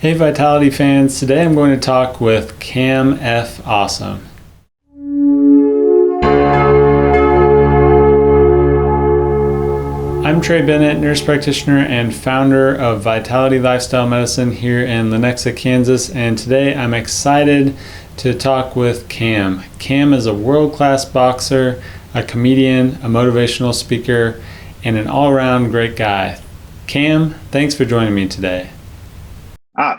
Hey Vitality fans, today I'm going to talk with Cam F. Awesome. I'm Trey Bennett, nurse practitioner and founder of Vitality Lifestyle Medicine here in Lenexa, Kansas, and today I'm excited to talk with Cam. Cam is a world-class boxer, a comedian, a motivational speaker, and an all-around great guy. Cam, thanks for joining me today.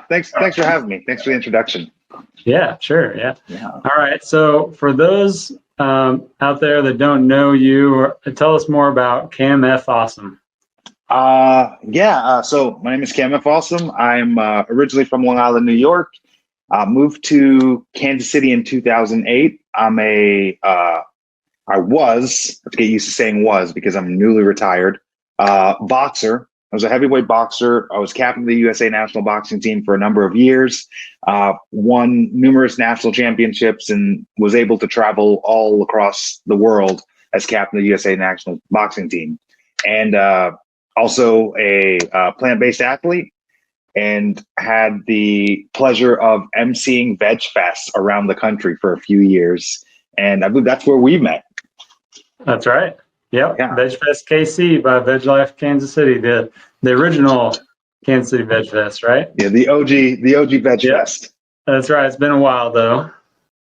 Thanks for having me. Thanks for the introduction. Yeah, sure. Yeah. All right. So for those out there that don't know you, tell us more about Cam F. Awesome. So my name is Cam F. Awesome. I'm originally from Long Island, New York. Moved to Kansas City in 2008. I was, I have to get used to saying was because I'm newly retired, boxer. I was a heavyweight boxer. I was captain of the USA national boxing team for a number of years, won numerous national championships, and was able to travel all across the world as captain of the USA national boxing team. And also a plant-based athlete, and had the pleasure of emceeing Veg Fest around the country for a few years. And I believe that's where we met. That's right. Yep. Yeah. Veg Fest KC by Veg Life Kansas City, the original Kansas City Veg Fest, right? Yeah, the OG Veg Fest. That's right. It's been a while though.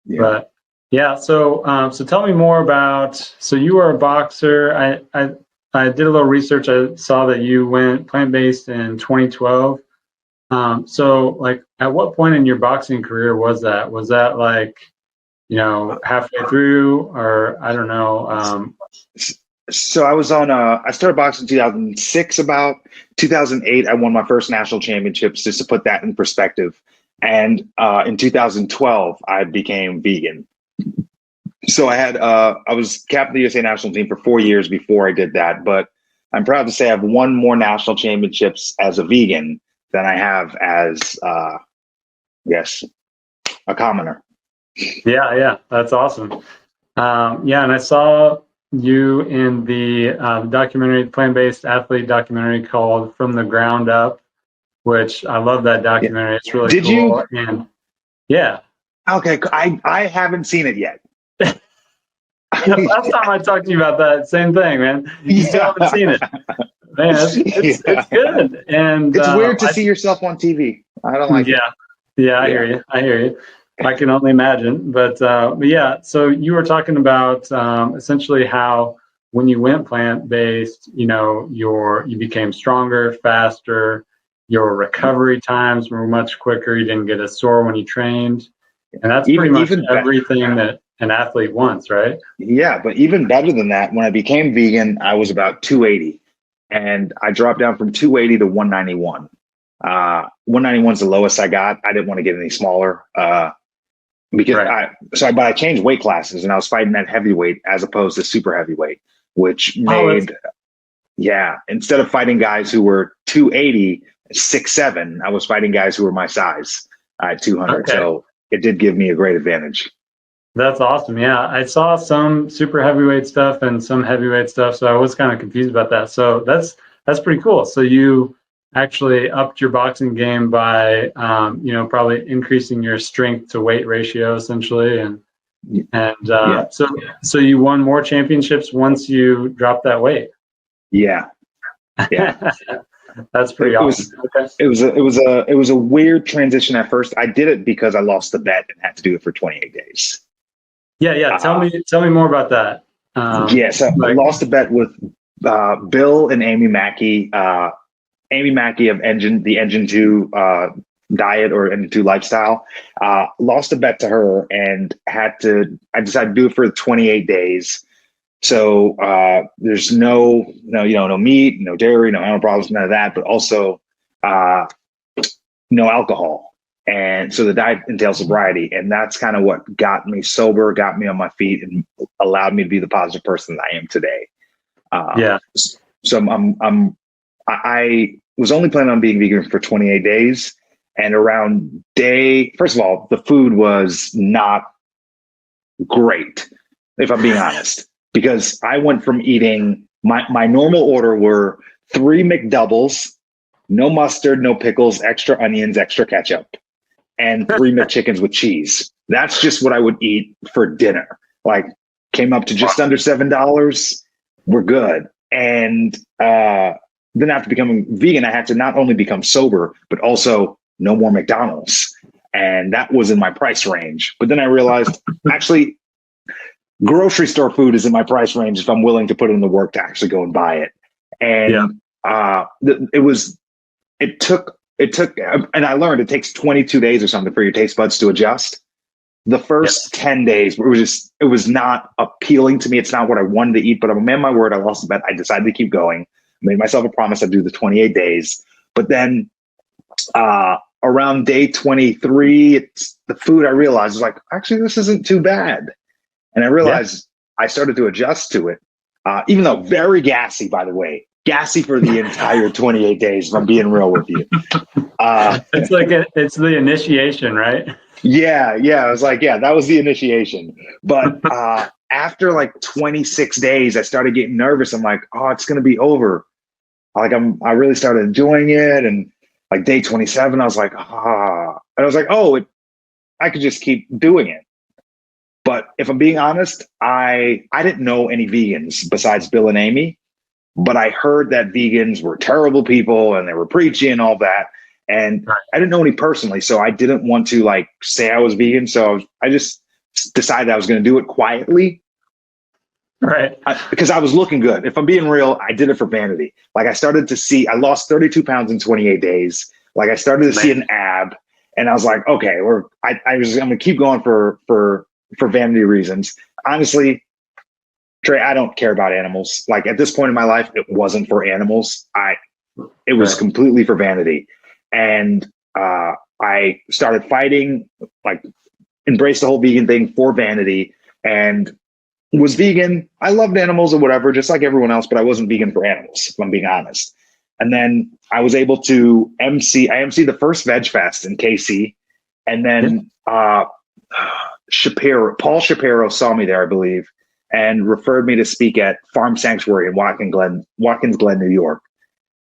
Yeah. But yeah, so tell me more about, so you were a boxer. I did a little research. I saw that you went plant-based in 2012. So like at what point in your boxing career was that? Was that like, halfway through, or I don't know. So I was I started boxing in 2006. About 2008, I won my first national championships, just to put that in perspective. And in 2012, I became vegan. So I was captain of the USA national team for 4 years before I did that. But I'm proud to say I've won more national championships as a vegan than I have as, a commoner. Yeah, that's awesome. And I saw you in the documentary, plant-based athlete documentary called From the Ground Up, which I love that documentary. Yeah. It's really Did cool. You? And yeah. Okay, I haven't seen it yet. Last time I talked to you about that, same thing, man. You still haven't seen it. Man, it's good. And it's weird to see yourself on TV. I don't like it. Yeah, I hear you. I can only imagine, but yeah. So you were talking about essentially how when you went plant-based, you became stronger, faster. Your recovery times were much quicker. You didn't get as sore when you trained, and that's pretty much everything that an athlete wants, right? Yeah, but even better than that, when I became vegan, I was about 280, and I dropped down from 280 to 191. 191 is the lowest I got. I didn't want to get any smaller. But I changed weight classes, and I was fighting at heavyweight as opposed to super heavyweight, which made, instead of fighting guys who were 280, 6'7", I was fighting guys who were my size at 200. Okay. So it did give me a great advantage. That's awesome. Yeah, I saw some super heavyweight stuff and some heavyweight stuff, so I was kind of confused about that. So that's pretty cool. So you actually upped your boxing game by, probably increasing your strength to weight ratio essentially. So you won more championships once you dropped that weight. Yeah. That's pretty awesome. It was a weird transition at first. I did it because I lost the bet and had to do it for 28 days. Yeah. Tell me more about that. I lost a bet with Bill and Amy Mackey. Amy Mackey of the Engine 2 diet or Engine 2 lifestyle. Lost a bet to her and I decided to do it for 28 days. So there's no meat, no dairy, no animal products, none of that, but also no alcohol. And so the diet entails sobriety, and that's kind of what got me sober, got me on my feet, and allowed me to be the positive person that I am today. So I was only planning on being vegan for 28 days, and around first of all, the food was not great, if I'm being honest, because I went from eating my normal order were 3 McDoubles, no mustard, no pickles, extra onions, extra ketchup, and 3 McChickens with cheese. That's just what I would eat for dinner. Like, came up to just under $7. We're good. And then after becoming vegan, I had to not only become sober, but also no more McDonald's. And that was in my price range. But then I realized, actually, grocery store food is in my price range if I'm willing to put in the work to actually go and buy it. And it took, and I learned it takes 22 days or something for your taste buds to adjust. The first 10 days, it was not appealing to me. It's not what I wanted to eat, but I'm a man, my word. I lost the bet. I decided to keep going. Made myself a promise I'd do the 28 days. But then around day 23, it's the food I realized was like, actually, this isn't too bad. And I realized I started to adjust to it, even though very gassy, by the way. Gassy for the entire 28 days, if I'm being real with you. It's like it's the initiation, right? Yeah. I was like, that was the initiation. But after like 26 days, I started getting nervous. I'm like, oh, it's going to be over. Like I really started enjoying it. And like day 27, I was like, and I was like, oh, I could just keep doing it. But if I'm being honest, I didn't know any vegans besides Bill and Amy. But I heard that vegans were terrible people and they were preachy and all that. And I didn't know any personally, so I didn't want to like say I was vegan. So I just decided I was going to do it quietly. Right. Because I was looking good. If I'm being real, I did it for vanity. Like I lost 32 pounds in 28 days. Like I started to see an ab and I was like, okay, I'm going to keep going for vanity reasons. Honestly, Trey, I don't care about animals. Like at this point in my life, it wasn't for animals. It was completely for vanity. And I started fighting, like embraced the whole vegan thing for vanity and was vegan. I loved animals or whatever, just like everyone else, but I wasn't vegan for animals, if I'm being honest. And then I was able to MC the first Veg Fest in KC. And then Paul Shapiro saw me there, I believe, and referred me to speak at Farm Sanctuary in Watkins Glen, New York.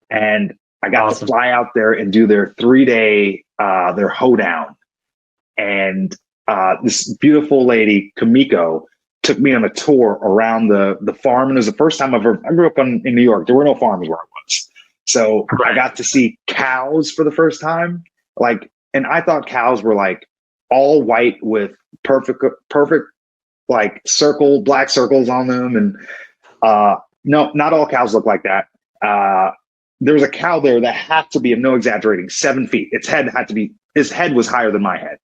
And I got to fly out there and do their 3-day, their hoedown. And this beautiful lady, Kamiko, took me on a tour around the farm. And it was the first time I grew up in New York. There were no farms where I was. So I got to see cows for the first time. And I thought cows were like all white with perfect like black circles on them. And no, not all cows look like that. There was a cow there that had to be, I'm no exaggerating, 7 feet. His head was higher than my head.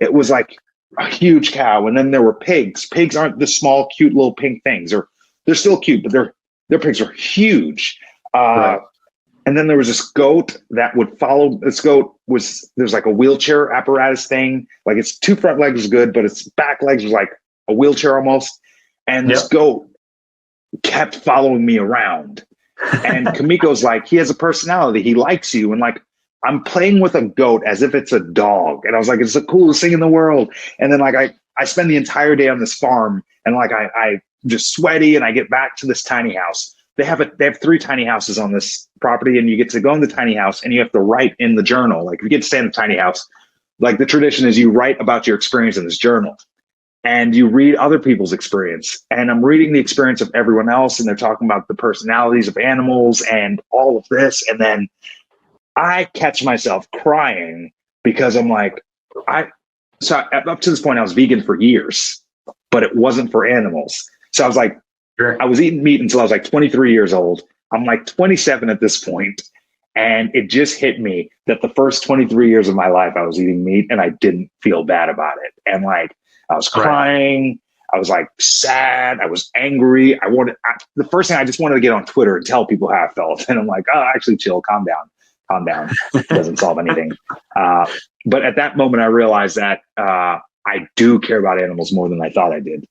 It was like a huge cow. And then there were pigs. Pigs aren't the small, cute little pink things. They're still cute, but their pigs are huge. And then there was this goat that would follow. This goat there's like a wheelchair apparatus thing. Like its 2 front legs was good, but its back legs was like a wheelchair almost. And this goat kept following me around. And Kamiko's like, he has a personality. He likes you. And like, I'm playing with a goat as if it's a dog. And I was like, it's the coolest thing in the world. And then like, I spend the entire day on this farm and like, I just sweaty and I get back to this tiny house. They have 3 tiny houses on this property and you get to go in the tiny house and you have to write in the journal. Like if you get to stay in the tiny house, like the tradition is you write about your experience in this journal. And you read other people's experience. And I'm reading the experience of everyone else. And they're talking about the personalities of animals and all of this. And then I catch myself crying because I'm like, so up to this point, I was vegan for years, but it wasn't for animals. So I was like, I was eating meat until I was like 23 years old. I'm like 27 at this point. And it just hit me that the first 23 years of my life, I was eating meat and I didn't feel bad about it. And like, I was crying. I was like sad. I was angry. The first thing I just wanted to get on Twitter and tell people how I felt. And I'm like, oh, actually chill, calm down. It doesn't solve anything. But at that moment, I realized that I do care about animals more than I thought I did. It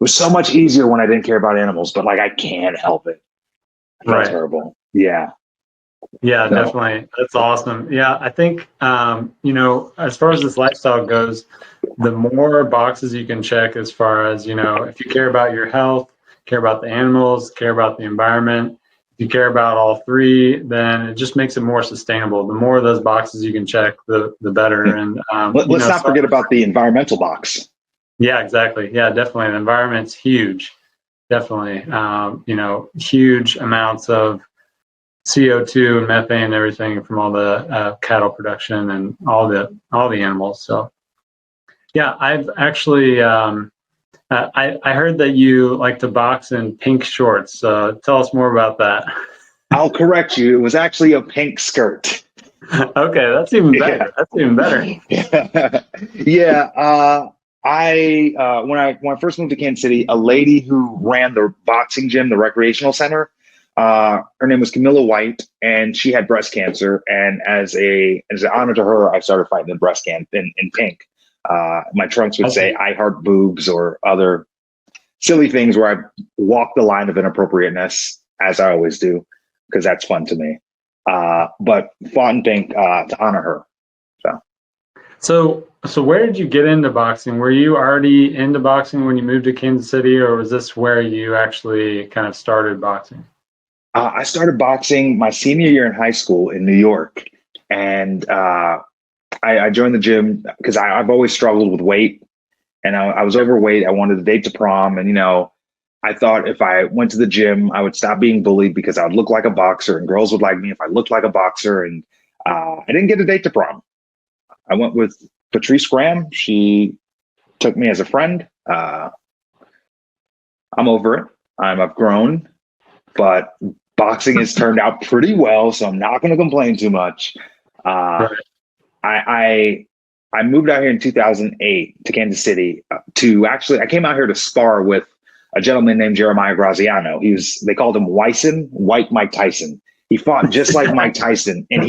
was so much easier when I didn't care about animals, but like, I can't help it. That's terrible. Yeah. Yeah, definitely. That's awesome. Yeah, I think, as far as this lifestyle goes, the more boxes you can check as far as, if you care about your health, care about the animals, care about the environment, if you care about all three, then it just makes it more sustainable. The more of those boxes you can check, the better. And let's not forget about the environmental box. Yeah, exactly. Yeah, definitely. The environment's huge. Definitely. Huge amounts of CO2 and methane and everything from all the cattle production and all the animals. So yeah, I've actually I heard that you like to box in pink shorts. Tell us more about that. I'll correct you. It was actually a pink skirt. Okay, that's even better. Yeah. That's even better. Yeah. When I first moved to Kansas City, a lady who ran the boxing gym, the recreational center, her name was Camilla White, and she had breast cancer. And as an honor to her, I started fighting in breast cancer in pink. My trunks would say "I heart boobs" or other silly things where I walk the line of inappropriateness, as I always do, because that's fun to me. But fought in pink to honor her. So where did you get into boxing? Were you already into boxing when you moved to Kansas City, or was this where you actually kind of started boxing? I started boxing my senior year in high school in New York, and I joined the gym because I've always struggled with weight, and I was overweight. I wanted to date to prom, and I thought if I went to the gym, I would stop being bullied because I would look like a boxer, and girls would like me if I looked like a boxer. And I didn't get a date to prom. I went with Patrice Graham. She took me as a friend. I'm over it. I've grown, but boxing has turned out pretty well, so I'm not going to complain too much. Right. I moved out here in 2008 to Kansas City I came out here to spar with a gentleman named Jeremiah Graziano. They called him Wyson, White Mike Tyson. He fought just like Mike Tyson, and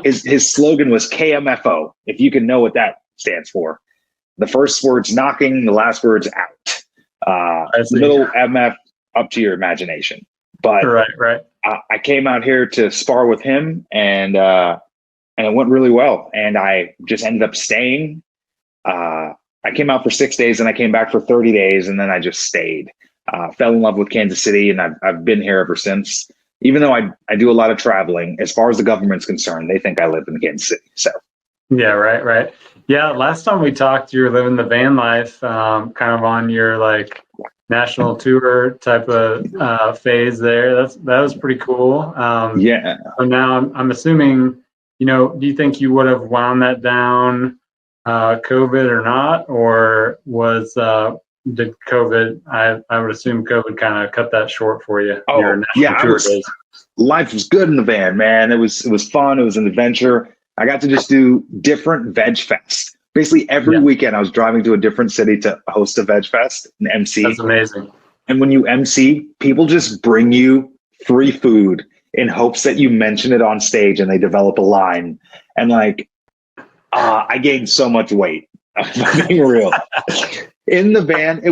his slogan was KMFO, if you can know what that stands for. The first word's knocking, the last word's out. The middle MF, up to your imagination. But right. I came out here to spar with him, and it went really well. And I just ended up staying. I came out for 6 days, and I came back for 30 days, and then I just stayed. Fell in love with Kansas City, and I've been here ever since. Even though I do a lot of traveling, as far as the government's concerned, they think I live in Kansas City. So, yeah, right. Yeah, last time we talked, you were living the van life, kind of on your like national tour type of phase there. That was pretty cool. Yeah. So now I'm assuming, do you think you would have wound that down, COVID or not, or did COVID? I would assume COVID kind of cut that short for you. Oh, yeah. Life was good in the van, man. It was fun. It was an adventure. I got to just do different veg fest. Basically, every weekend I was driving to a different city to host a veg fest and MC. That's amazing. And when you MC, people just bring you free food in hopes that you mention it on stage and they develop a line. And I gained so much weight. I'm being real. In the van, I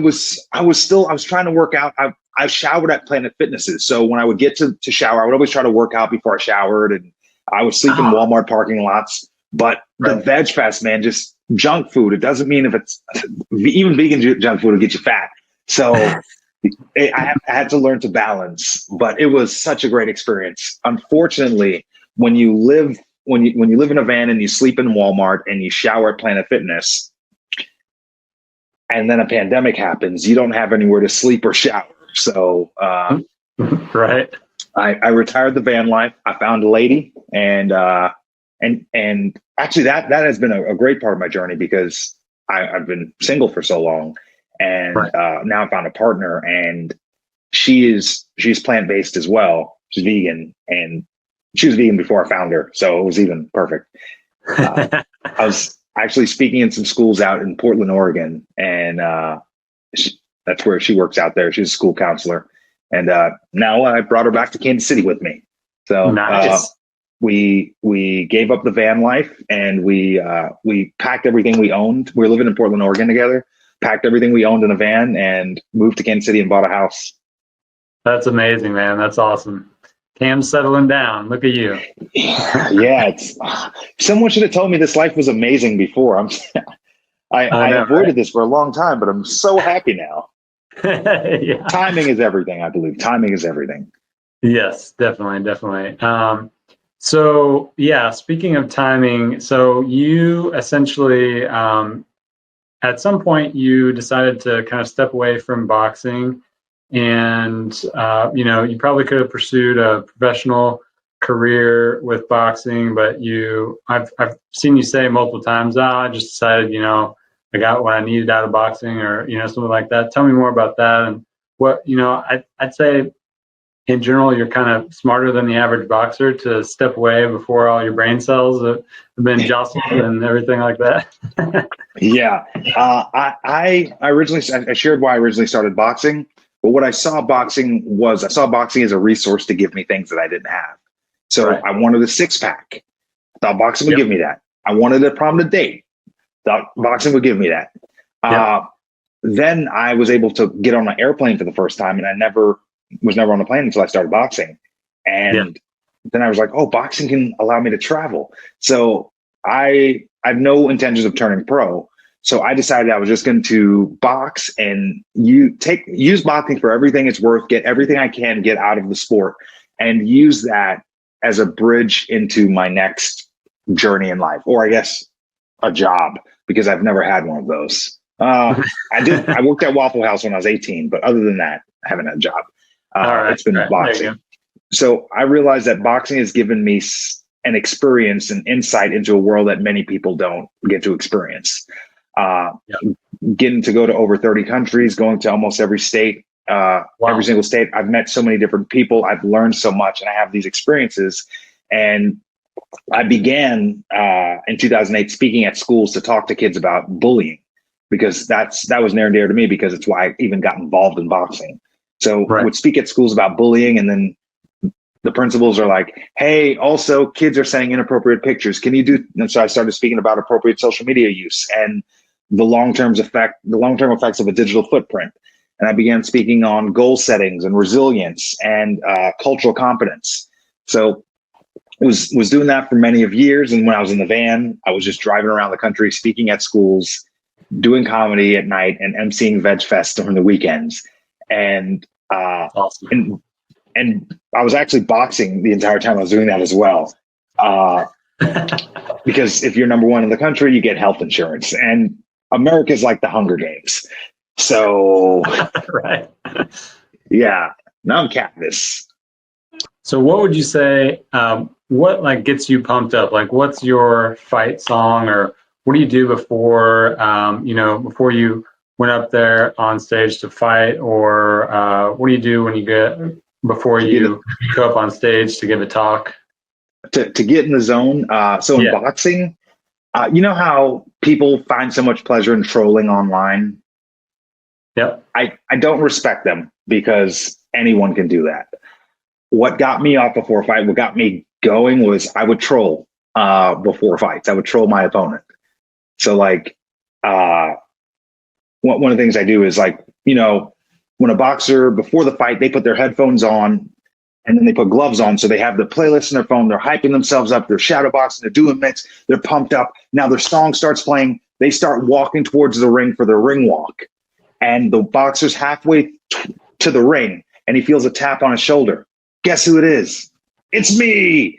was trying to work out. I showered at Planet Fitnesses. So when I would get to shower, I would always try to work out before I showered. And I would sleep in Walmart parking lots. But the veg fest, man, just junk food. It doesn't mean if it's even vegan junk food will get you fat. So I had to learn to balance. But it was such a great experience. Unfortunately, when you live in a van and you sleep in Walmart and you shower at Planet Fitness, and then a pandemic happens, you don't have anywhere to sleep or shower. So, right. I retired the van life. I found a lady, and actually that has been a great part of my journey because I've been single for so long, and now I found a partner, and she's plant-based as well. She's vegan, and she was vegan before I found her, so it was even perfect. I was actually speaking in some schools out in Portland, Oregon, and that's where she works out there. She's a school counselor, and now I brought her back to Kansas City with me. So nice. We gave up the van life, and we packed everything we owned. We were living in Portland, Oregon together. Packed everything we owned in a van and moved to Kansas City and bought a house. That's amazing, man. That's awesome. Cam's settling down. Look at you. Yeah, someone should have told me this life was amazing before. I avoided this for a long time, but I'm so happy now. Yeah. Timing is everything, I believe. Timing is everything. Yes, definitely, definitely. So yeah, speaking of timing, so you essentially at some point you decided to kind of step away from boxing, and you probably could have pursued a professional career with boxing, but I've seen you say multiple times, I just decided, I got what I needed out of boxing, or something like that. Tell me more about that, and what I'd say in general, you're kind of smarter than the average boxer to step away before all your brain cells have been jostled and everything like that. Yeah. I originally, I shared why I originally started boxing, but what I saw boxing as a resource to give me things that I didn't have. So Right. I wanted a six pack. Thought boxing would Yep. give me that. I wanted a prom to date. Thought boxing would give me that. Yep. Then I was able to get on an airplane for the first time, and I was never on a plane until I started boxing. And Yep. then I was like, oh, boxing can allow me to travel. So I have no intentions of turning pro. So I decided I was just going to box and use boxing for everything it's worth, get everything I can get out of the sport, and use that as a bridge into my next journey in life, or I guess a job, because I've never had one of those. I worked at Waffle House when I was 18, but other than that, I haven't had a job. All right. It's been Right. boxing. So I realized that boxing has given me an experience and insight into a world that many people don't get to experience. Getting to go to over 30 countries, going to almost every state, every single state. I've met so many different people. I've learned so much, and I have these experiences. And I began in 2008 speaking at schools to talk to kids about bullying, because that was near and dear to me, because it's why I even got involved in boxing. So I would speak at schools about bullying, and then the principals are like, hey, also kids are sending inappropriate pictures. Can you do? And so I started speaking about appropriate social media use and the long-term effects of a digital footprint. And I began speaking on goal settings and resilience and cultural competence. So was doing that for many of years. And when I was in the van, I was just driving around the country, speaking at schools, doing comedy at night, and emceeing Veg Fest during the weekends. And Awesome. And I was actually boxing the entire time I was doing that as well. Because if you're number one in the country, you get health insurance, and America's like the Hunger Games. So, Right. Yeah, now I'm Katniss. So what would you say, what gets you pumped up? Like, what's your fight song, or what do you do before, before you went up there on stage to fight, or what do you do when you before you go up on stage to give a talk? To get in the zone. In boxing, you know how people find so much pleasure in trolling online? Yep. I don't respect them, because anyone can do that. What got me off before a fight, what got me going, was I would troll before fights. I would troll my opponent. So one of the things I do is when a boxer, before the fight, they put their headphones on and then they put gloves on. So they have the playlist in their phone. They're hyping themselves up. They're shadow boxing. They're doing mitts. They're pumped up. Now their song starts playing. They start walking towards the ring for their ring walk. And the boxer's halfway to the ring, and he feels a tap on his shoulder. Guess who it is? It's me.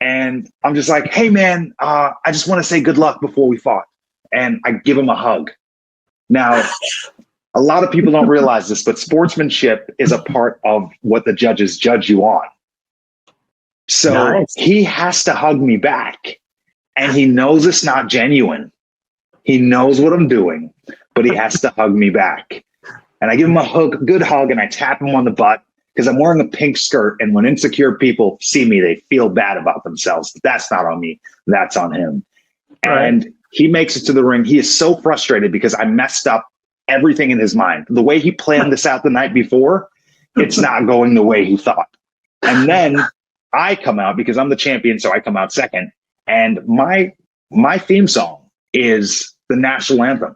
And I'm just like, hey, man, I just want to say good luck before we fought. And I give him a hug. Now, a lot of people don't realize this, but sportsmanship is a part of what the judges judge you on. So nice. He has to hug me back, and he knows it's not genuine. He knows what I'm doing, but he has to hug me back. And I give him a good hug, and I tap him on the butt, because I'm wearing a pink skirt. And when insecure people see me, they feel bad about themselves. But that's not on me. That's on him. Right. And he makes it to the ring. He is so frustrated because I messed up everything in his mind. The way he planned this out the night before, it's not going the way he thought. And then I come out, because I'm the champion, so I come out second. And my theme song is the national anthem.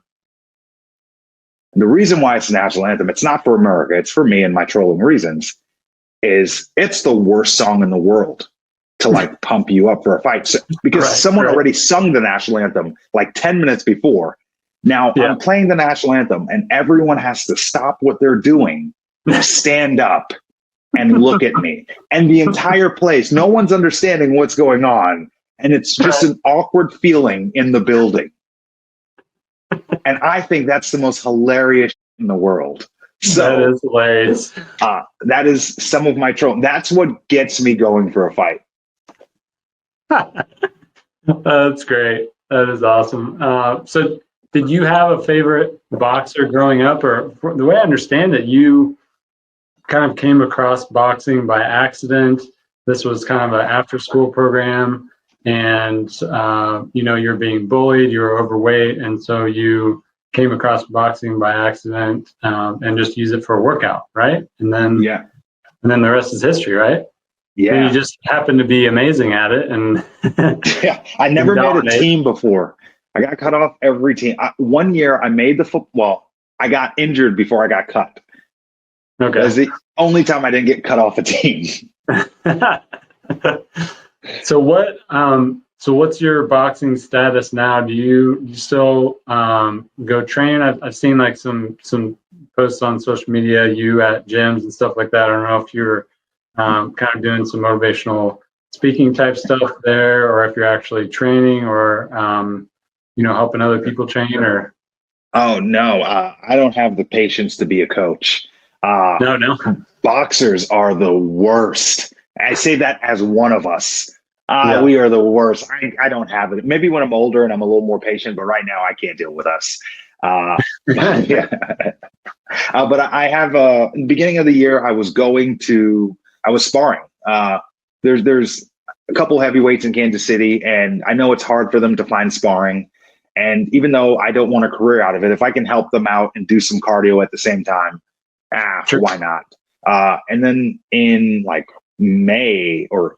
The reason why it's the national anthem, it's not for America, it's for me and my trolling reasons, is it's the worst song in the world to pump you up for a fight. So, because someone already sung the national anthem 10 minutes before. Now I'm playing the national anthem, and everyone has to stop what they're doing, stand up, and look at me. And the entire place, no one's understanding what's going on. And it's just an awkward feeling in the building. And I think that's the most hilarious in the world. So that is hilarious. That is some of my troll. That's what gets me going for a fight. That's great. That is awesome. So did you have a favorite boxer growing up, or the way I understand it, you kind of came across boxing by accident? This was kind of an after school program, and you're being bullied, you're overweight, and so you came across boxing by accident, and just use it for a workout, right? And then the rest is history, right? Yeah. And you just happen to be amazing at it, and yeah, I never made a team before. I got cut off every team. One year I made the football. I got injured before I got cut. Okay. That's the only time I didn't get cut off a team. So what's your boxing status now? Do you still go train? I've seen like some posts on social media, you at gyms and stuff like that. I don't know if you're kind of doing some motivational speaking type stuff there, or if you're actually training, or helping other people train, or. Oh no, I don't have the patience to be a coach. No. Boxers are the worst. I say that as one of us. Yeah. We are the worst. I don't have it. Maybe when I'm older and I'm a little more patient, but right now I can't deal with us. Yeah. But I have, in the beginning of the year, I was sparring. There's a couple heavyweights in Kansas City, and I know it's hard for them to find sparring. And even though I don't want a career out of it, if I can help them out and do some cardio at the same time, sure, why not? And then in like May or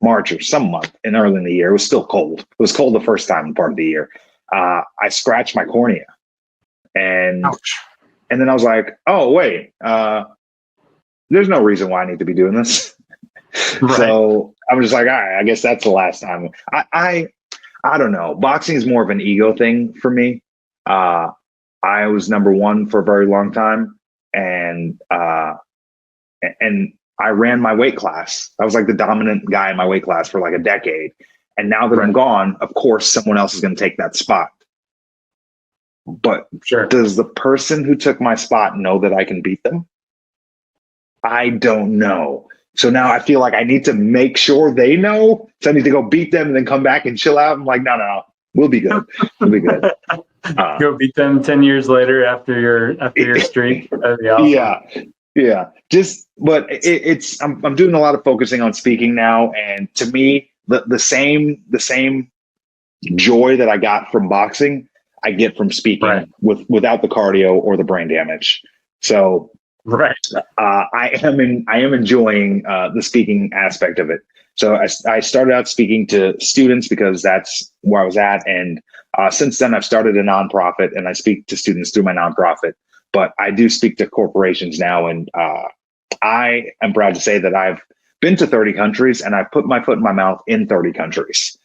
March or some month in early in the year, it was still cold. It was cold the first time part of the year. I scratched my cornea, and then I was like, oh wait, there's no reason why I need to be doing this. Right. So I'm just like, all right, I guess that's the last time. I don't know. Boxing is more of an ego thing for me. I was number one for a very long time, and I ran my weight class. I was like the dominant guy in my weight class for like a decade. And now that I'm gone, of course, someone else is going to take that spot. But does the person who took my spot know that I can beat them? I don't know. So now I feel like I need to make sure they know. So I need to go beat them and then come back and chill out. I'm like, no, we'll be good. We'll be good. Go beat them 10 years later after your streak. That'd be awesome. Yeah. But I'm doing a lot of focusing on speaking now, and to me, the same joy that I got from boxing, I get from speaking without the cardio or the brain damage. So I am enjoying the speaking aspect of it. So I started out speaking to students because that's where I was at, and since then I've started a nonprofit, and I speak to students through my nonprofit. But I do speak to corporations now, and I am proud to say that I've been to 30 countries, and I've put my foot in my mouth in 30 countries.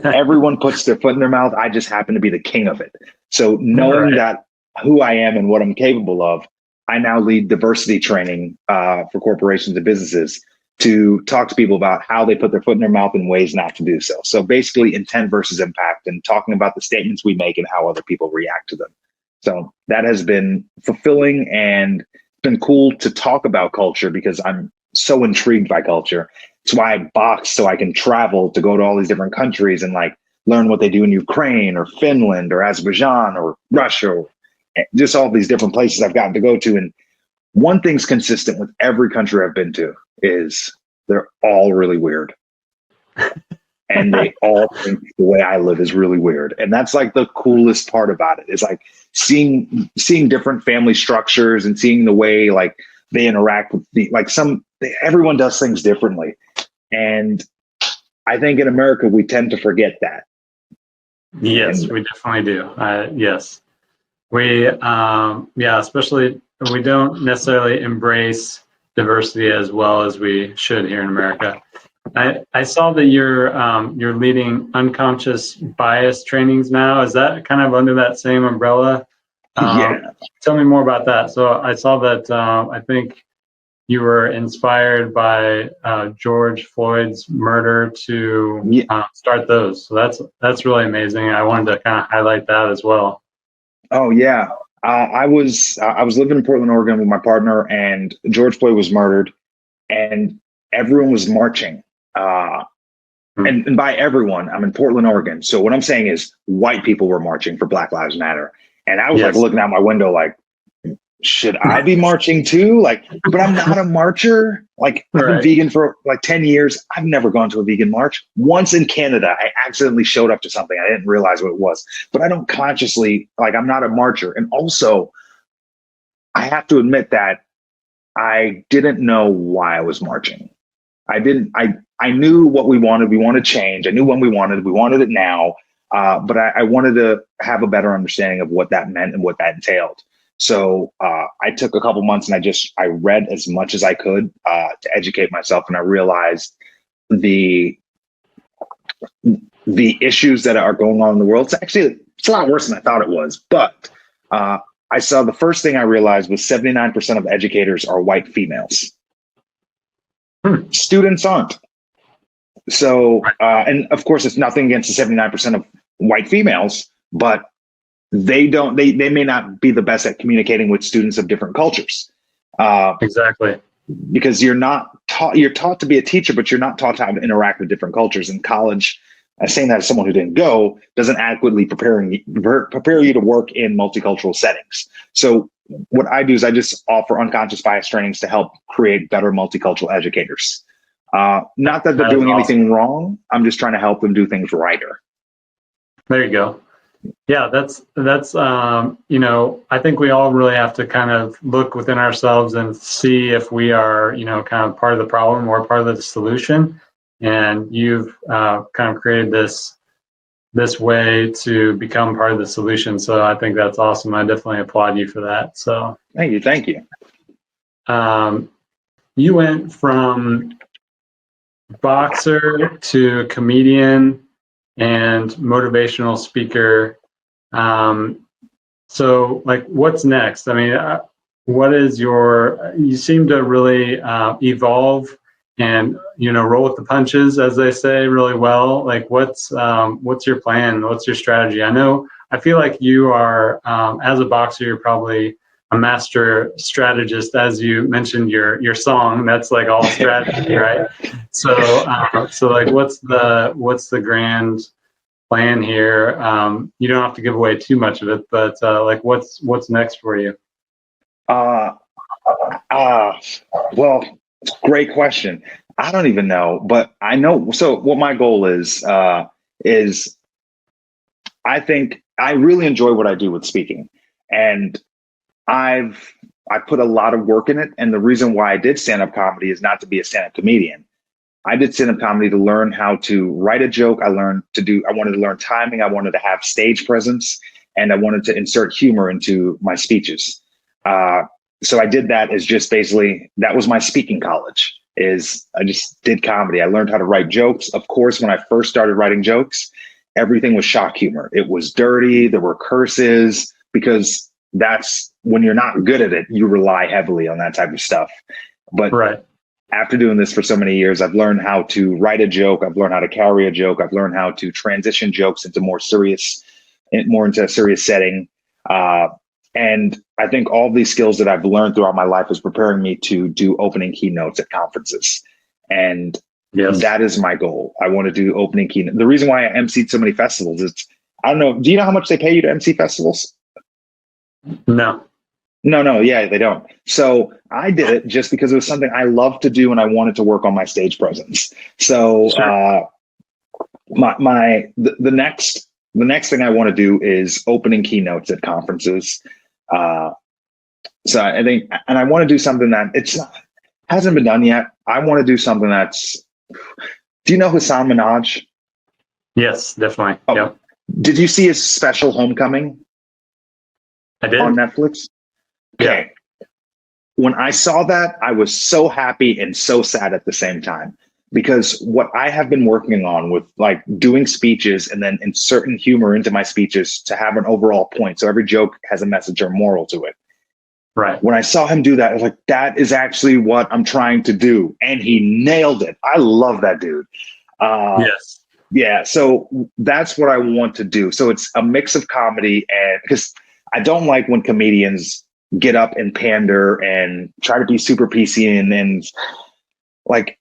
Everyone puts their foot in their mouth. I just happen to be the king of it. So knowing that who I am and what I'm capable of, I now lead diversity training for corporations and businesses to talk to people about how they put their foot in their mouth and ways not to do so. So basically intent versus impact, and talking about the statements we make and how other people react to them. So that has been fulfilling, and it's been cool to talk about culture because I'm so intrigued by culture. It's why I box, so I can travel to go to all these different countries and like learn what they do in Ukraine or Finland or Azerbaijan or Russia, or just all these different places I've gotten to go to. And one thing's consistent with every country I've been to is they're all really weird. And they all think the way I live is really weird. And that's like the coolest part about it, is like seeing different family structures and seeing the way like they interact with everyone does things differently. And I think in America, we tend to forget that. Yes, we definitely do. Yes. We, especially we don't necessarily embrace diversity as well as we should here in America. I saw that you're leading unconscious bias trainings now. Is that kind of under that same umbrella? Tell me more about that. So I saw that I think you were inspired by George Floyd's murder to start those. So that's really amazing. I wanted to kind of highlight that as well. Oh yeah, I was living in Portland, Oregon with my partner, and George Floyd was murdered, and everyone was marching. And by everyone, I'm in Portland, Oregon. So what I'm saying is white people were marching for Black Lives Matter. And I was like looking out my window like, should I be marching too? Like, but I'm not a marcher. Like, I've been vegan for like 10 years. I've never gone to a vegan march. Once in Canada, I accidentally showed up to something. I didn't realize what it was, but I don't consciously, like, I'm not a marcher. And also, I have to admit that I didn't know why I was marching. I knew what we wanted. We wanted change. I knew when we wanted it now. But I wanted to have a better understanding of what that meant and what that entailed. So I took a couple months and I read as much as I could to educate myself. And I realized the issues that are going on in the world. It's a lot worse than I thought it was. But I saw the first thing I realized was 79% of educators are white females. Students aren't. So, and of course, it's nothing against the 79% of white females, but they may not be the best at communicating with students of different cultures. Exactly. Because you're taught to be a teacher, but you're not taught how to interact with different cultures. In college, saying that as someone who didn't go, doesn't adequately prepare you to work in multicultural settings. So what I do is I just offer unconscious bias trainings to help create better multicultural educators. Not that they're doing anything wrong. I'm just trying to help them do things righter. There you go. Yeah, that's I think we all really have to kind of look within ourselves and see if we are, kind of part of the problem or part of the solution. And you've kind of created this way to become part of the solution. So I think that's awesome. I definitely applaud you for that. So thank you. You went from boxer to comedian and motivational speaker. So like, what's next? I mean, what is you seem to really evolve and, roll with the punches, as they say, really well. Like, what's your plan? What's your strategy? I feel like you are, as a boxer, you're probably a master strategist, as you mentioned your song. That's like all strategy, right? So like, what's the grand plan here? You don't have to give away too much of it, but like, what's next for you? Well, great question. I don't even know, but I know. So what my goal is I think I really enjoy what I do with speaking, and I put a lot of work in it. And the reason why I did stand-up comedy is not to be a stand-up comedian. I did stand-up comedy to learn how to write a joke. I wanted to learn timing. I wanted to have stage presence, and I wanted to insert humor into my speeches. So I did that as just basically, that was my speaking college, I just did comedy. I learned how to write jokes. Of course, when I first started writing jokes, everything was shock humor. It was dirty. There were curses, because that's when you're not good at it, you rely heavily on that type of stuff. But after doing this for so many years, I've learned how to write a joke. I've learned how to carry a joke. I've learned how to transition jokes into more into a serious setting. And I think all these skills that I've learned throughout my life is preparing me to do opening keynotes at conferences. And that is my goal. I want to do opening keynote. The reason why I emceed so many festivals is, I don't know, do you know how much they pay you to MC festivals? No. Yeah, they don't. So I did it just because it was something I loved to do, and I wanted to work on my stage presence. So the next thing I want to do is opening keynotes at conferences. So I think, and I want to do something that hasn't been done yet. I want to do something do you know Hassan Minhaj? Yes, definitely. Oh, yeah. Did you see his special Homecoming? I did. On Netflix? Okay. Yeah. When I saw that, I was so happy and so sad at the same time, because what I have been working on with like doing speeches and then inserting humor into my speeches to have an overall point. So every joke has a message or moral to it. Right. When I saw him do that, I was like, that is actually what I'm trying to do. And he nailed it. I love that dude. Yes. Yeah. So that's what I want to do. So it's a mix of comedy, and because I don't like when comedians get up and pander and try to be super PC and like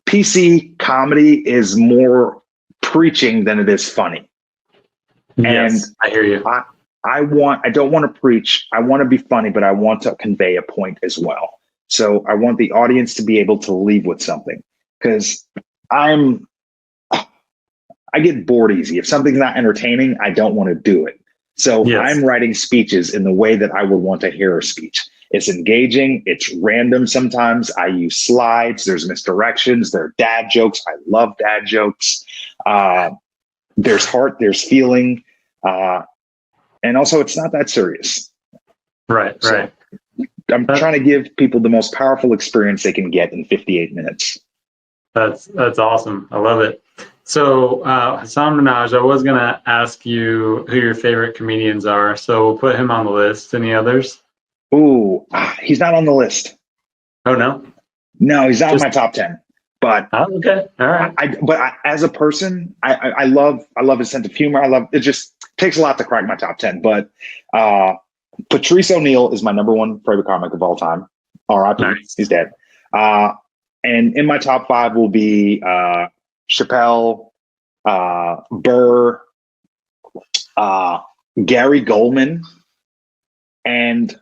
PC comedy is more preaching than it is funny. Yes, And I hear you. I don't want to preach. I want to be funny, but I want to convey a point as well. So I want the audience to be able to leave with something, because I get bored easy. If something's not entertaining, I don't want to do it. So Yes. I'm writing speeches in the way that I would want to hear a speech. It's engaging. It's random sometimes. I use slides. There's misdirections. There are dad jokes. I love dad jokes. There's heart. There's feeling. And also, it's not that serious. Right. Right. I'm trying to give people the most powerful experience they can get in 58 minutes. That's awesome. I love it. So Hassan Minaj, I was gonna ask you who your favorite comedians are, so we'll put him on the list. Any others? Ooh, he's not on the list. Oh no, no, he's not in my top 10. But okay, all right. As a person, I love his sense of humor. I love it. Just takes a lot to crack my top 10. But Patrice O'Neal is my number one favorite comic of all time. R.I.P. Nice. He's dead. And in my top 5 will be Chappelle, Burr, Gary Goldman, and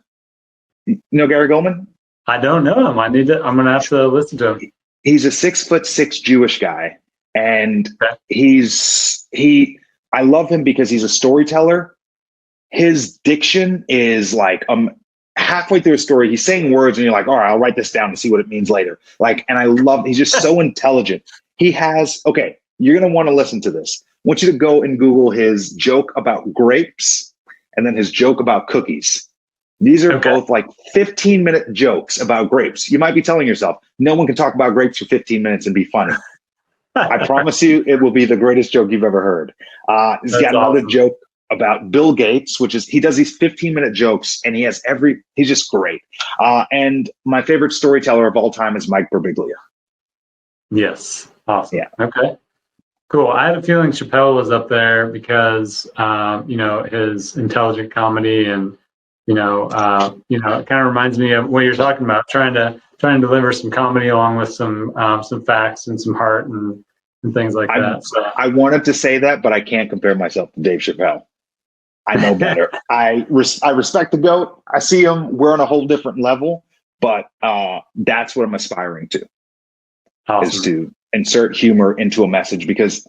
you know Gary Goldman? I don't know him. I'm gonna have to listen to him. He's a 6'6" Jewish guy, and I love him because he's a storyteller. His diction is like halfway through a story, he's saying words and you're like, all right, I'll write this down and see what it means later. He's just so intelligent. You're going to want to listen to this. I want you to go and Google his joke about grapes and then his joke about cookies. These are both like 15-minute jokes about grapes. You might be telling yourself, no one can talk about grapes for 15 minutes and be funny. I promise you, it will be the greatest joke you've ever heard. He's got another joke about Bill Gates, he does these 15-minute jokes, and he's just great. And my favorite storyteller of all time is Mike Birbiglia. Yes. Awesome. Yeah. Okay. Cool. I had a feeling Chappelle was up there because, his intelligent comedy and, it kind of reminds me of what you're talking about, trying to deliver some comedy along with some facts and some heart and things like that. So I wanted to say that, but I can't compare myself to Dave Chappelle. I know better. I respect the GOAT. I see him. We're on a whole different level, but that's what I'm aspiring to. Awesome. Is to insert humor into a message, because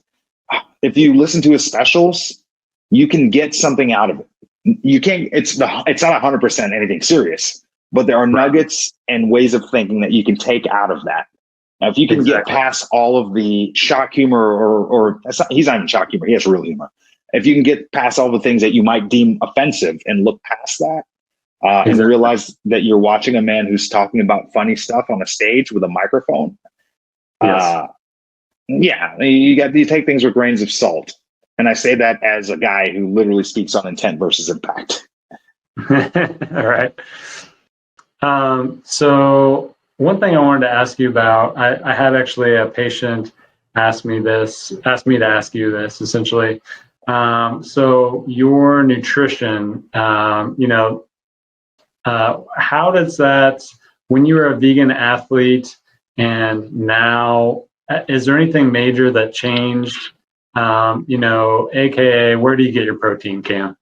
if you listen to his specials, you can get something out of it. You can't. It's not 100% anything serious, but there are nuggets and ways of thinking that you can take out of that. Now, if you can get past all of the shock humor, or he's not even shock humor, he has real humor. If you can get past all the things that you might deem offensive and look past that, and realize that you're watching a man who's talking about funny stuff on a stage with a microphone. You take things with grains of salt. And I say that as a guy who literally speaks on intent versus impact. All right. So one thing I wanted to ask you about, I had actually a patient ask me to ask you this essentially. So your nutrition, how does that, when you were a vegan athlete and now, is there anything major that changed? AKA, where do you get your protein, Cam?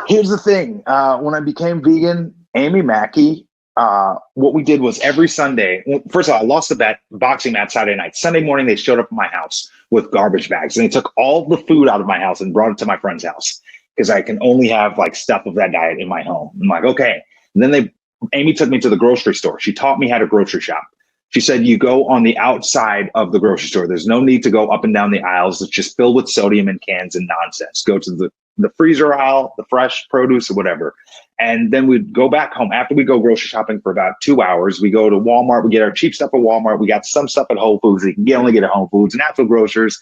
Here's the thing. When I became vegan, Amy Mackey, what we did was every Sunday, first of all, I lost the bet, boxing match Saturday night. Sunday morning, they showed up at my house with garbage bags, and they took all the food out of my house and brought it to my friend's house, because I can only have like stuff of that diet in my home. I'm like, okay. And then Amy took me to the grocery store. She taught me how to grocery shop. She said, you go on the outside of the grocery store. There's no need to go up and down the aisles. It's just filled with sodium and cans and nonsense. Go to the freezer aisle, the fresh produce or whatever. And then we'd go back home. After we go grocery shopping for about 2 hours, we go to Walmart. We get our cheap stuff at Walmart. We got some stuff at Whole Foods. You can only get at Whole Foods, natural grocers.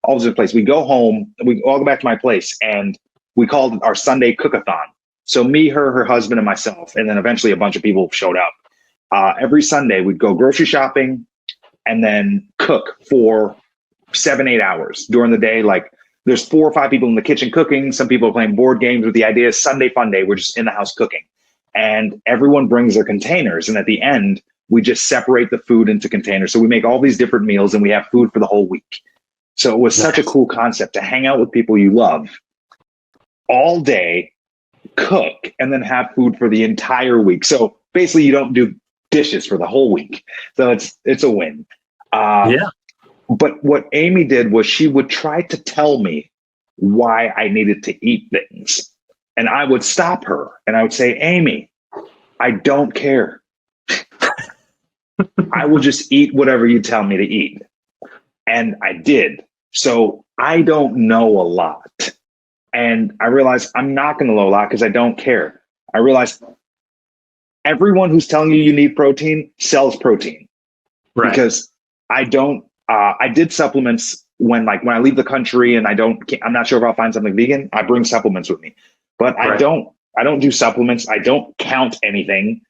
all over the place. We go home, we all go back to my place, and we called it our Sunday cook-a-thon. So me, her husband, and myself, and then eventually a bunch of people showed up. Every Sunday, we'd go grocery shopping and then cook for 7-8 hours during the day. Like, there's 4 or 5 people in the kitchen cooking. Some people are playing board games, with the idea is Sunday fun day. We're just in the house cooking. And everyone brings their containers. And at the end, we just separate the food into containers. So we make all these different meals and we have food for the whole week. So it was such a cool concept to hang out with people you love all day, cook, and then have food for the entire week. So basically you don't do dishes for the whole week. So it's a win. Yeah. But what Amy did was she would try to tell me why I needed to eat things. And I would stop her and I would say, Amy, I don't care. I will just eat whatever you tell me to eat. And I did. So I don't know a lot. And I realized I'm not going to know a lot because I don't care. I realized everyone who's telling you you need protein sells protein. Right. Because I don't, I did supplements when I leave the country and I'm not sure if I'll find something vegan. I bring supplements with me, but I don't do supplements. I don't count anything.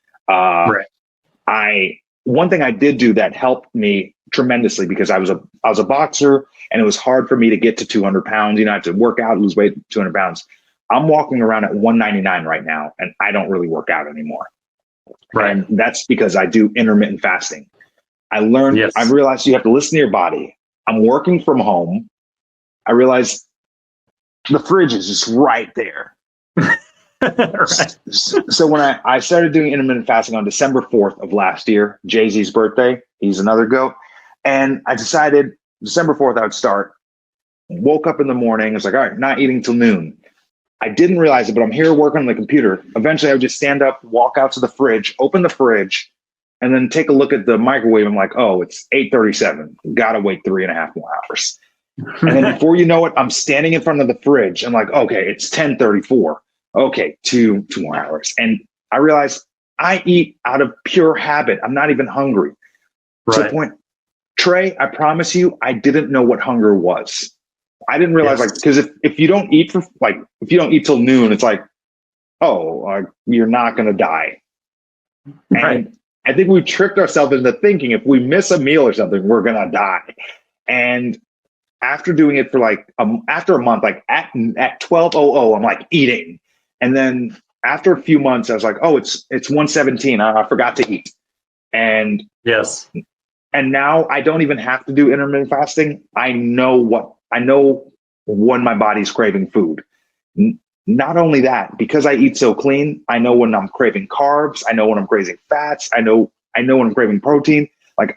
One thing I did do that helped me tremendously, because I was a boxer and it was hard for me to get to 200 pounds. I have to work out, lose weight, 200 pounds. I'm walking around at 199 right now, and I don't really work out anymore. Right. And that's because I do intermittent fasting. I realized you have to listen to your body. I'm working from home. I realized the fridge is just right there. Right. So when I started doing intermittent fasting on December 4th of last year, Jay-Z's birthday, he's another GOAT. And I decided December 4th I would start. Woke up in the morning. I was like, all right, not eating till noon. I didn't realize it, but I'm here working on the computer. Eventually I would just stand up, walk out to the fridge, open the fridge, and then take a look at the microwave. I'm like, oh, it's 8:37. Gotta wait 3.5 more hours. And then before you know it, I'm standing in front of the fridge. I'm like, okay, it's 10:34. Okay, two more hours. And I realized I eat out of pure habit. I'm not even hungry. Right. To the point, Trey, I promise you, I didn't know what hunger was. I didn't realize, because if you don't eat if you don't eat till noon, it's like, you're not going to die. Right. And I think we tricked ourselves into thinking if we miss a meal or something, we're going to die. And after doing it for after a month, at 12:00, I'm like eating. And then after a few months, I was like, oh, it's 1:17. I forgot to eat. And yes. And now I don't even have to do intermittent fasting. I know when my body's craving food. Not only that, because I eat so clean, I know when I'm craving carbs. I know when I'm craving fats. I know when I'm craving protein.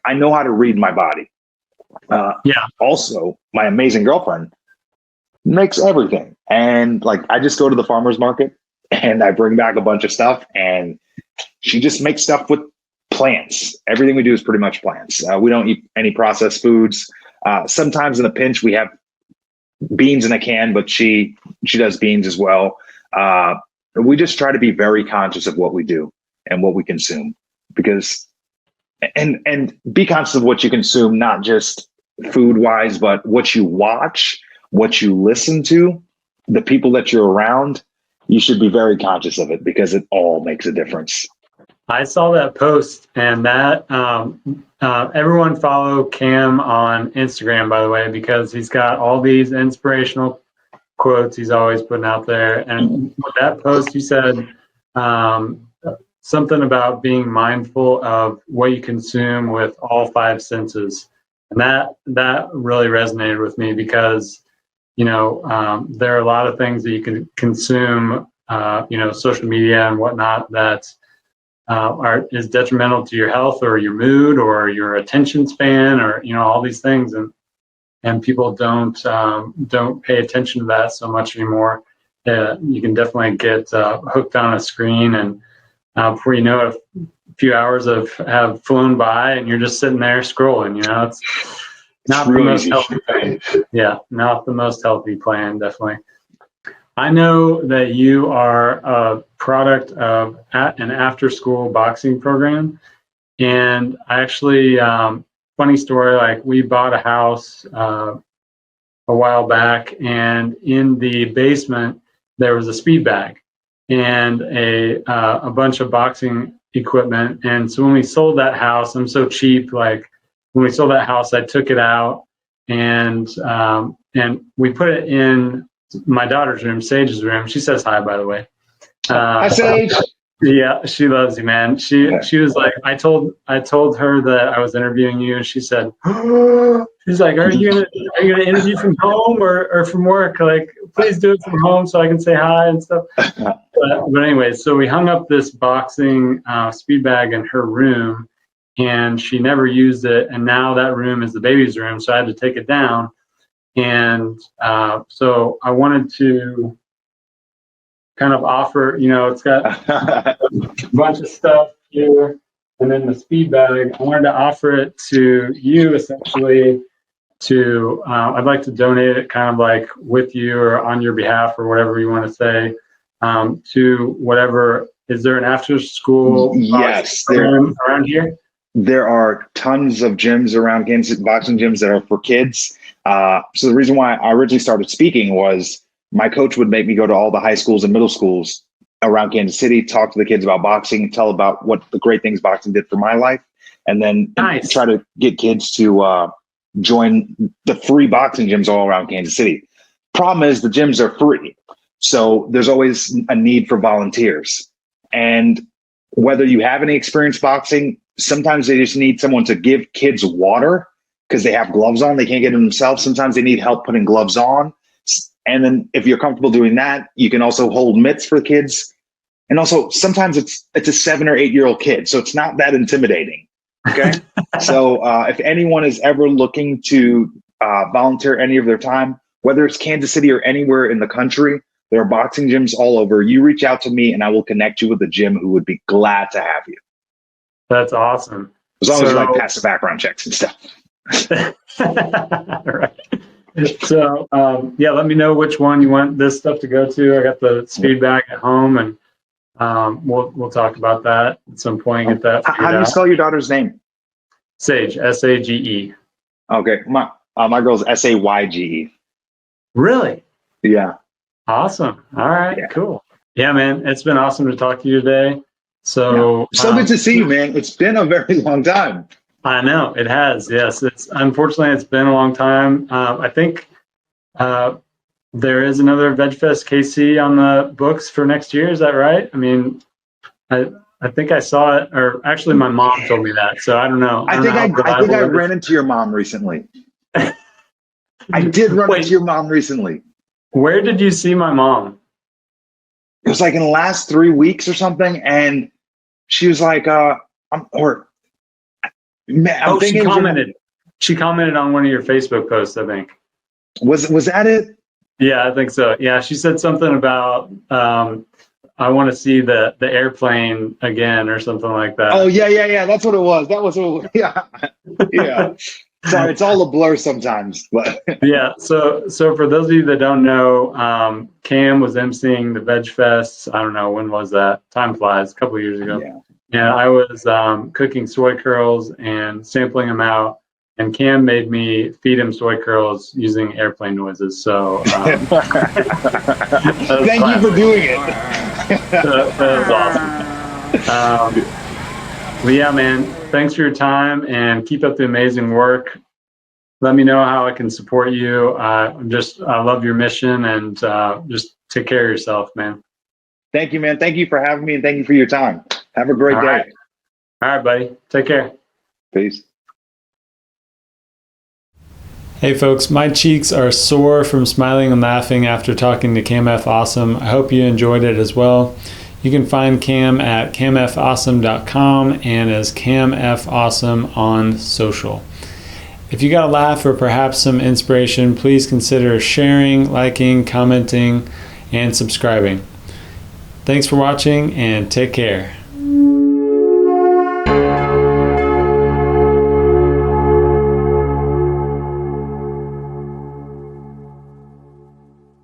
I know how to read my body. Also, my amazing girlfriend makes everything. And I just go to the farmer's market and I bring back a bunch of stuff, and she just makes stuff with plants. Everything we do is pretty much plants. We don't eat any processed foods. Sometimes in a pinch, we have beans in a can, but she does beans as well. We just try to be very conscious of what we do and what we consume, because and be conscious of what you consume, not just food wise, but what you watch, what you listen to, the people that you're around. You should be very conscious of it, because it all makes a difference. I saw that post, and that everyone follow Cam on Instagram, by the way, because he's got all these inspirational quotes he's always putting out there. And with that post, you said something about being mindful of what you consume with all 5 senses. And that really resonated with me, because, there are a lot of things that you can consume, social media and whatnot, that is detrimental to your health or your mood or your attention span, or all these things, and people don't pay attention to that so much anymore. You can definitely get hooked on a screen, and before you know it, a few hours have flown by, and you're just sitting there scrolling. It's not the most healthy thing. Yeah, not the most healthy plan, definitely. I know that you are a product of an after-school boxing program, and I actually, funny story, we bought a house a while back, and in the basement there was a speed bag and a bunch of boxing equipment. And so when we sold that house, I'm so cheap. Like when we sold that house, I took it out and we put it in my daughter's room, Sage's room. She says hi, by the way. Hi, Sage. Yeah, she loves you, man. She was like, I told her that I was interviewing you, and she said, she's like, are you gonna interview from home or from work? Like, please do it from home so I can say hi and stuff. But anyway, so we hung up this boxing speed bag in her room, and she never used it. And now that room is the baby's room, so I had to take it down. And so I wanted to kind of offer, it's got a bunch of stuff here, and then the speed bag. I wanted to offer it to you essentially to, I'd like to donate it kind of like with you or on your behalf or whatever you want to say, to whatever. Is there an after school program around here? There are tons of gyms around Kansas City, boxing gyms that are for kids. So the reason why I originally started speaking was my coach would make me go to all the high schools and middle schools around Kansas City, talk to the kids about boxing, tell about what the great things boxing did for my life, and then try to get kids to join the free boxing gyms all around Kansas City. Problem is the gyms are free. So there's always a need for volunteers. And whether you have any experience boxing, sometimes they just need someone to give kids water because they have gloves on. They can't get it themselves. Sometimes they need help putting gloves on. And then if you're comfortable doing that, you can also hold mitts for kids. And also sometimes it's a 7 or 8 year old kid. So it's not that intimidating. Okay. So if anyone is ever looking to volunteer any of their time, whether it's Kansas City or anywhere in the country, there are boxing gyms all over. You reach out to me and I will connect you with a gym who would be glad to have you. That's awesome. As long as you like pass the background checks and stuff. Right. So, let me know which one you want this stuff to go to. I got the speed bag at home, and we'll talk about that at some point. Get that. How do you spell your daughter's name? Sage, Sage. Okay, my girl's Sayge. Really? Yeah. Awesome. All right. Yeah. Cool. Yeah, man. It's been awesome to talk to you today. So good to see you, man. It's been a very long time. I know it has. Yes, unfortunately it's been a long time. I think there is another VegFest KC on the books for next year. Is that right? I mean, I think I saw it, or actually my mom told me that. So I don't know. I think I ran into your mom recently. I did run into your mom recently. Where did you see my mom? It was like in the last 3 weeks or something, and she was like, she commented. She commented on one of your Facebook posts, I think. Was that it? Yeah, I think so. Yeah, she said something about I want to see the airplane again or something like that. Oh yeah. That's what it was. That was what. Yeah. Sorry, it's all a blur sometimes. But yeah. So for those of you that don't know, Cam was emceeing the Veg Fest. I don't know, when was that? Time flies. A couple of years ago. Yeah. And I was cooking soy curls and sampling them out. And Cam made me feed him soy curls using airplane noises. So thank you for doing it. That was awesome. But yeah, man, thanks for your time and keep up the amazing work. Let me know how I can support you. I love your mission, and just take care of yourself, man. Thank you, man. Thank you for having me, and thank you for your time. Have a great day. Right. All right, buddy. Take care. Peace. Hey folks, my cheeks are sore from smiling and laughing after talking to Cam F. Awesome. I hope you enjoyed it as well. You can find Cam at camfawesome.com and as Cam F. Awesome on social. If you got a laugh or perhaps some inspiration, please consider sharing, liking, commenting, and subscribing. Thanks for watching and take care.